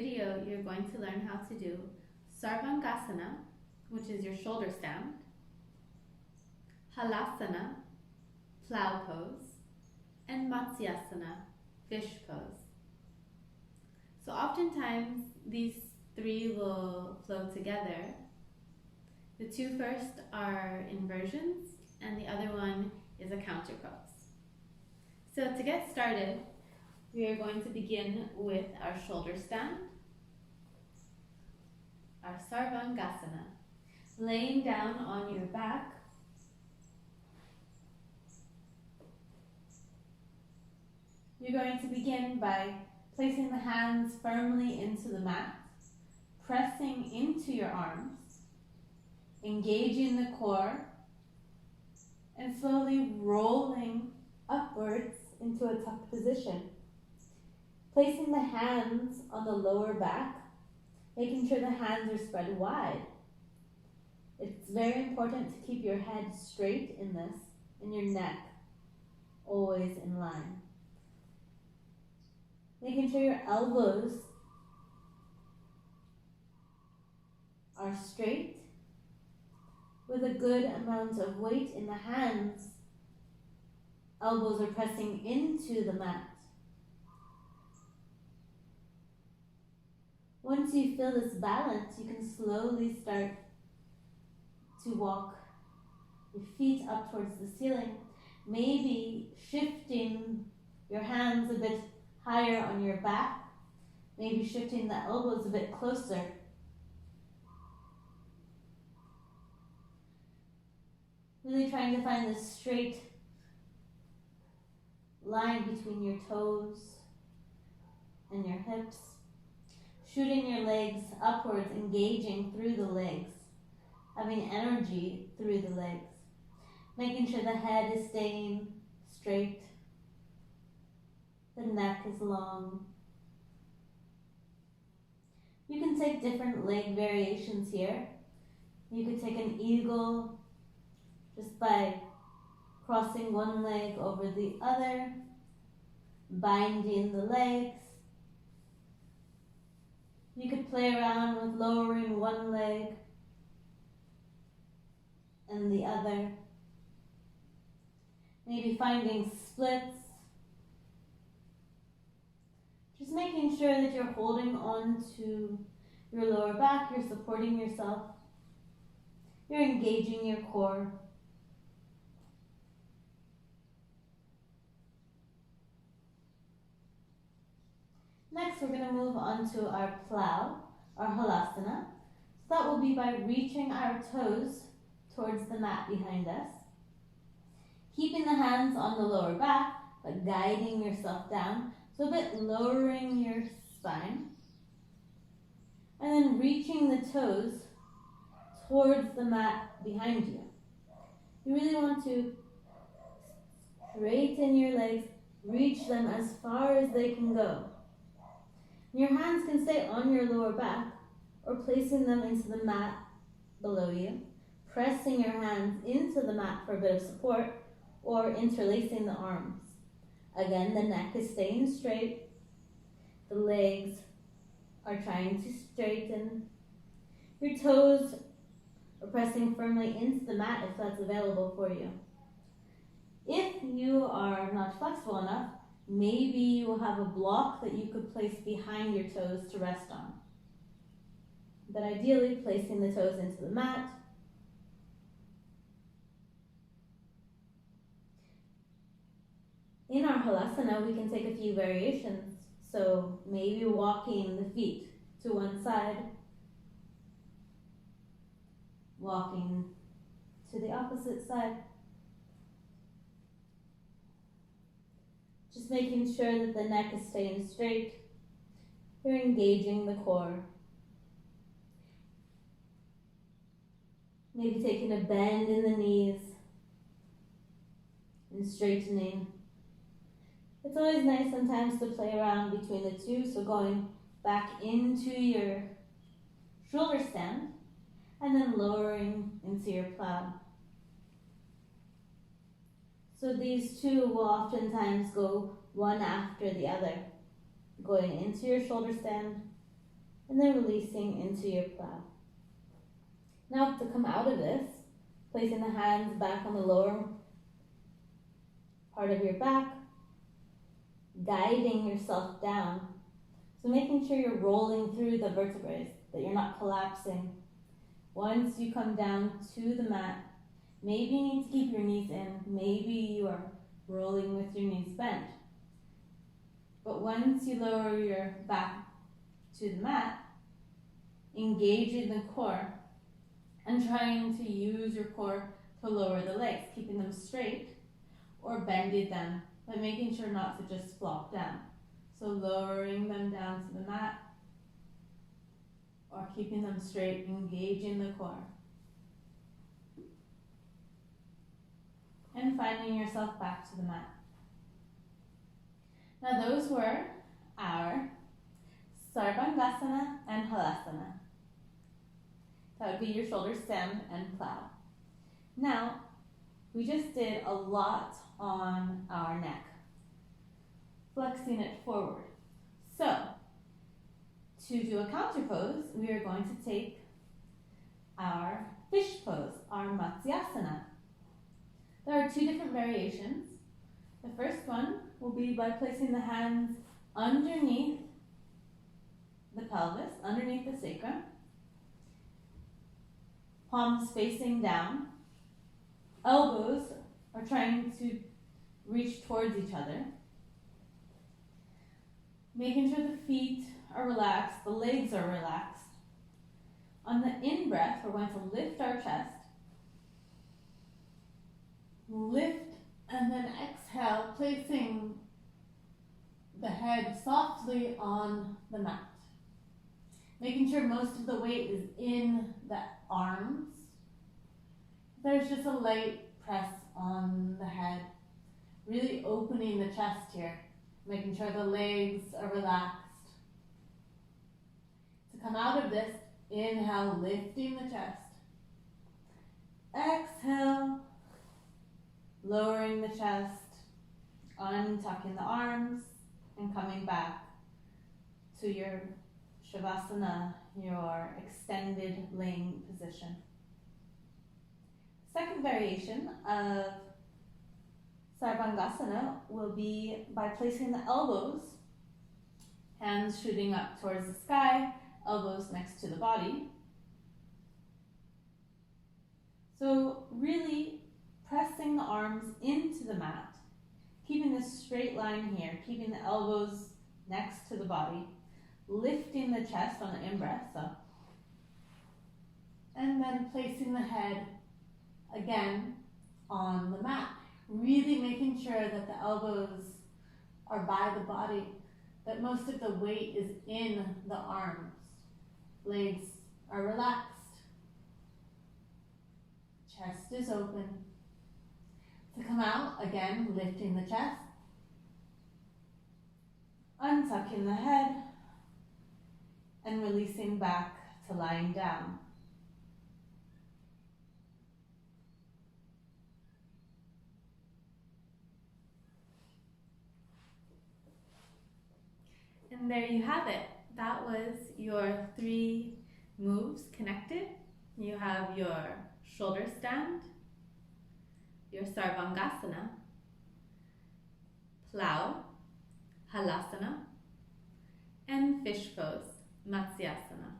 video, you're going to learn how to do Sarvangasana, which is your shoulder stand, Halasana, plow pose, and Matysasana, fish pose. So oftentimes these three will flow together. The two first are inversions and the other one is a counter pose. So to get started, we are going to begin with our shoulder stand, our Sarvangasana, laying down on your back. You're going to begin by placing the hands firmly into the mat, pressing into your arms, engaging the core, and slowly rolling upwards into a tuck position. Placing the hands on the lower back, making sure the hands are spread wide. It's very important to keep your head straight in this, and your neck always in line. Making sure your elbows are straight with a good amount of weight in the hands. Elbows are pressing into the mat. Once you feel this balance, you can slowly start to walk your feet up towards the ceiling, maybe shifting your hands a bit higher on your back, maybe shifting the elbows a bit closer. Really trying to find this straight line between your toes and your hips. Shooting your legs upwards, engaging through the legs, having energy through the legs. Making sure the head is staying straight, the neck is long. You can take different leg variations here. You could take an eagle just by crossing one leg over the other, binding the legs. You could play around with lowering one leg and the other. Maybe finding splits. Just making sure that you're holding on to your lower back, you're supporting yourself, you're engaging your core. Next, we're going to move on to our plow, our halasana. So that will be by reaching our toes towards the mat behind us. Keeping the hands on the lower back, but guiding yourself down. So a bit lowering your spine. And then reaching the toes towards the mat behind you. You really want to straighten your legs, reach them as far as they can go. Your hands can stay on your lower back or placing them into the mat below you, pressing your hands into the mat for a bit of support, or interlacing the arms. Again, the neck is staying straight, the legs are trying to straighten. Your toes are pressing firmly into the mat if that's available for you. If you are not flexible enough, maybe you will have a block that you could place behind your toes to rest on. But ideally, placing the toes into the mat. In our halasana, we can take a few variations. So maybe walking the feet to one side, walking to the opposite side. Just making sure that the neck is staying straight. You're engaging the core. Maybe taking a bend in the knees and straightening. It's always nice sometimes to play around between the two, so going back into your shoulder stand and then lowering into your plow. So these two will oftentimes go one after the other, going into your shoulder stand and then releasing into your plow. Now to come out of this, placing the hands back on the lower part of your back, guiding yourself down. So making sure you're rolling through the vertebrae, that you're not collapsing. Once you come down to the mat, maybe you need to keep your knees in, maybe you are rolling with your knees bent. But once you lower your back to the mat, engaging the core and trying to use your core to lower the legs, keeping them straight or bending them, but making sure not to just flop down. So lowering them down to the mat or keeping them straight, engaging the core. And finding yourself back to the mat. Now those were our Sarvangasana and Halasana. That would be your shoulder stand and plow. Now, we just did a lot on our neck, flexing it forward. So, to do a counter pose, we are going to take our fish pose, our Matysasana. There are two different variations. The first one will be by placing the hands underneath the pelvis, underneath the sacrum, palms facing down, elbows are trying to reach towards each other, making sure the feet are relaxed, the legs are relaxed. On the in-breath, we're going to lift our chest, lift, and then exhale, placing the head softly on the mat. Making sure most of the weight is in the arms. There's just a light press on the head, really opening the chest here, making sure the legs are relaxed. To come out of this, inhale, lifting the chest. Exhale, lowering the chest, untucking the arms, and coming back to your Shavasana, your extended laying position. Second variation of Sarvangasana will be by placing the elbows, hands shooting up towards the sky, elbows next to the body. So really pressing the arms into the mat, keeping this straight line here, keeping the elbows next to the body, lifting the chest on the in-breath, so. And then placing the head again on the mat, really making sure that the elbows are by the body, that most of the weight is in the arms. Legs are relaxed. Chest is open. To come out, again, lifting the chest, untucking the head, and releasing back to lying down. And there you have it. That was your 3 moves connected. You have your shoulder stand, your Sarvangasana, Plow, Halasana, and fish pose, Matysasana.